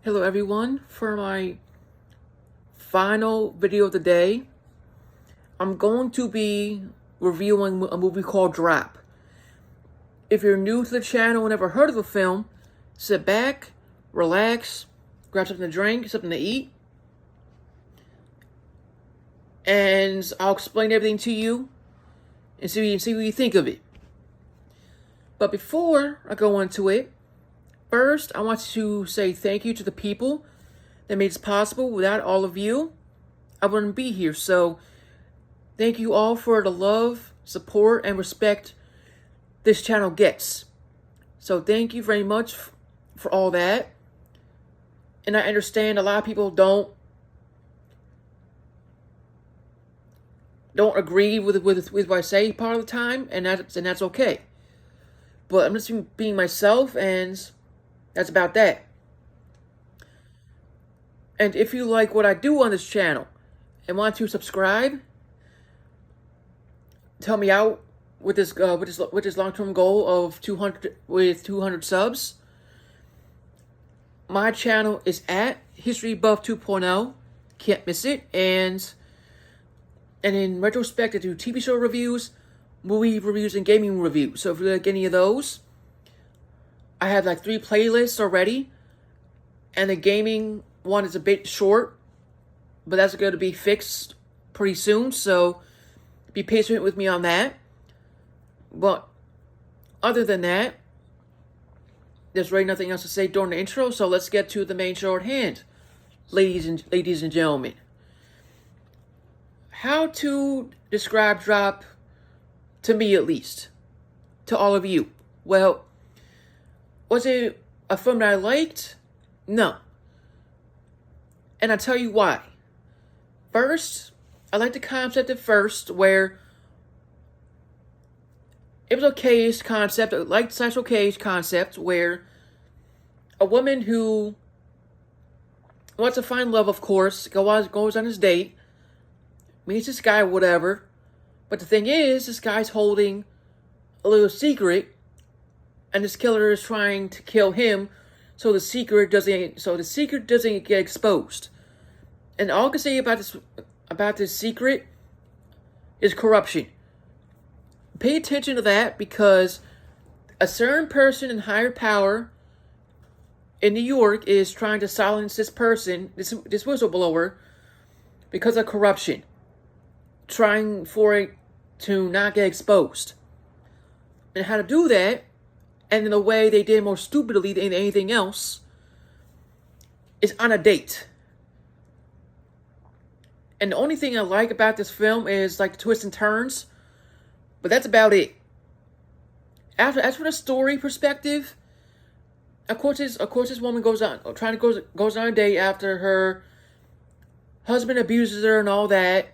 Hello everyone, for my final video of the day, I'm going to be reviewing a movie called Drop. If you're new to the channel and never heard of the film, sit back, relax, grab something to drink, something to eat, and I'll explain everything to you and see what you think of it. But before I go into it, first, I want to say thank you to the people that made this possible. Without all of you, I wouldn't be here. So, thank you all for the love, support, and respect this channel gets. So, thank you very much for all that. And I understand a lot of people don't agree with what I say part of the time, and that's okay. But I'm just being myself, and that's about that. And if you like what I do on this channel and want to subscribe, tell me out with this long-term goal of 200 subs. My channel is at History Buff 2.0. Can't miss it. And in retrospect, I do TV show reviews, movie reviews, and gaming reviews. So if you like any of those, I have like 3 playlists already, and the gaming one is a bit short, but that's going to be fixed pretty soon, so be patient with me on that. But other than that, there's really nothing else to say during the intro, so let's get to the main show at hand, ladies and gentlemen. How to describe Drop, to me at least, to all of you? Well, was it a film that I liked? No. And I'll tell you why. First, I liked the concept at first, where it was okay-ish concept, I liked slash okay-ish concept, where a woman who wants to find love, of course, goes on his date, meets this guy, whatever, but the thing is, this guy's holding a little secret, and this killer is trying to kill him, so the secret doesn't get exposed. And all I can say about this secret is corruption. Pay attention to that, because a certain person in higher power in New York is trying to silence this person, this whistleblower, because of corruption, trying for it to not get exposed. And how to do that, and in a way they did more stupidly than anything else, is on a date. And the only thing I like about this film is like the twists and turns, but that's about it. As for the story perspective, of course this woman goes on a date after her husband abuses her and all that,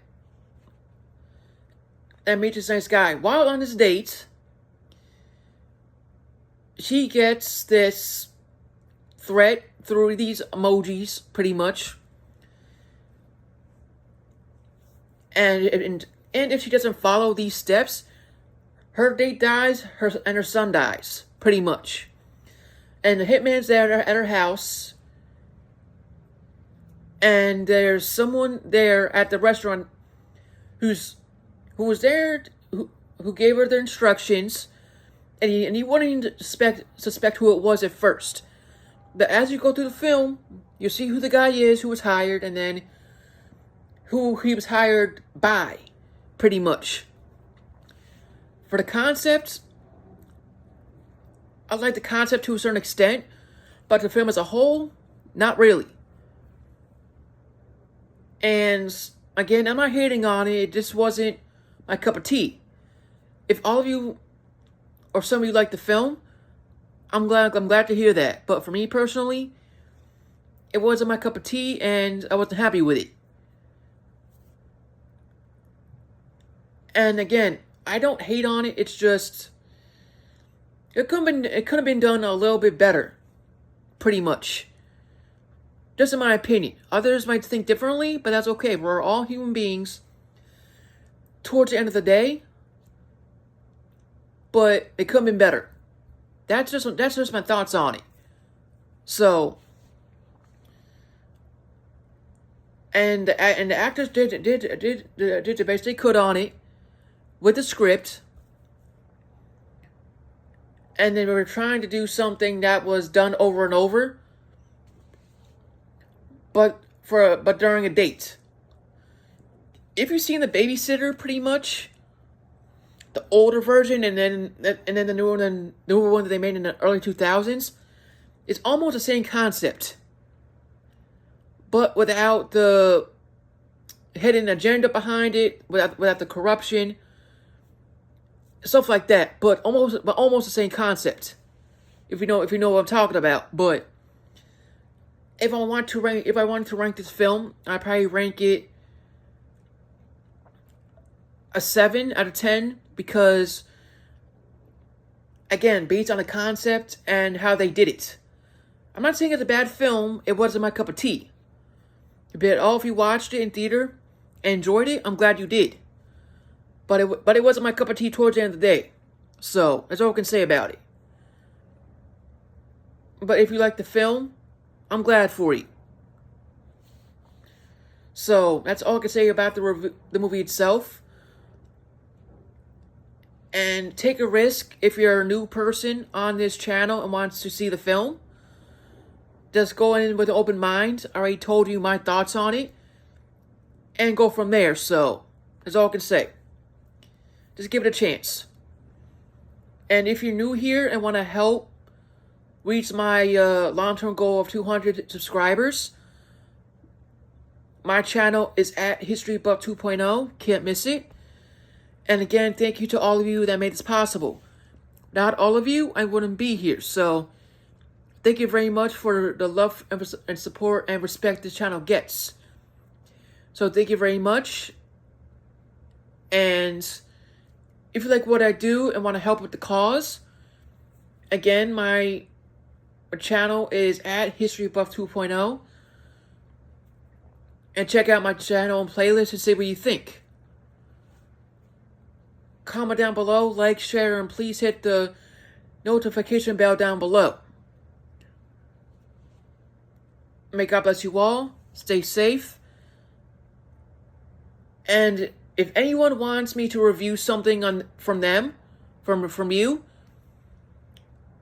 and meets this nice guy. While on this date, she gets this threat through these emojis, pretty much. And if she doesn't follow these steps, her date dies, and her son dies, pretty much. And the hitman's there at her house, and there's someone there at the restaurant who was there, who gave her the instructions. And he wouldn't suspect who it was at first. But as you go through the film, you see who the guy is who was hired, and then who he was hired by, pretty much. For the concept, I like the concept to a certain extent, but the film as a whole, not really. And again, I'm not hating on it. It just wasn't my cup of tea. If all of you or some of you like the film, I'm glad to hear that. But for me personally, it wasn't my cup of tea, and I wasn't happy with it. And again, I don't hate on it. It's just it could have been done a little bit better, pretty much. Just in my opinion. Others might think differently, but that's okay. We're all human beings towards the end of the day. But it could have been better. That's just my thoughts on it. So, and the actors did the best they could on it with the script, and they were trying to do something that was done over and over, but during a date. If you've seen The Babysitter, pretty much the older version, and then the newer one that they made in the early 2000s, it's almost the same concept, but without the hidden agenda behind it, without the corruption, stuff like that. But almost the same concept. If you know what I'm talking about. But if I wanted to rank this film, I'd probably rank it a 7 out of 10, because, again, based on the concept and how they did it. I'm not saying it's a bad film. It wasn't my cup of tea. But if you watched it in theater and enjoyed it, I'm glad you did. But it wasn't my cup of tea towards the end of the day. So, that's all I can say about it. But if you like the film, I'm glad for you. So, that's all I can say about the movie itself. And take a risk if you're a new person on this channel and wants to see the film. Just go in with an open mind. I already told you my thoughts on it. And go from there. So, that's all I can say. Just give it a chance. And if you're new here and want to help reach my long-term goal of 200 subscribers, my channel is at HistoryBuff 2.0. Can't miss it. And again, thank you to all of you that made this possible. Not all of you, I wouldn't be here. So, thank you very much for the love and support and respect this channel gets. So, thank you very much. And if you like what I do and want to help with the cause, again, my channel is at HistoryBuff 2.0. And check out my channel and playlist and see what you think. Comment down below, like, share, and please hit the notification bell down below. May God bless you all. Stay safe. And if anyone wants me to review something from you,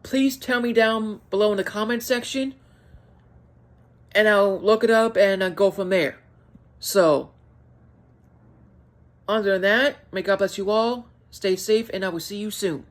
please tell me down below in the comment section, and I'll look it up and I'll go from there. So, other than that, may God bless you all. Stay safe, and I will see you soon.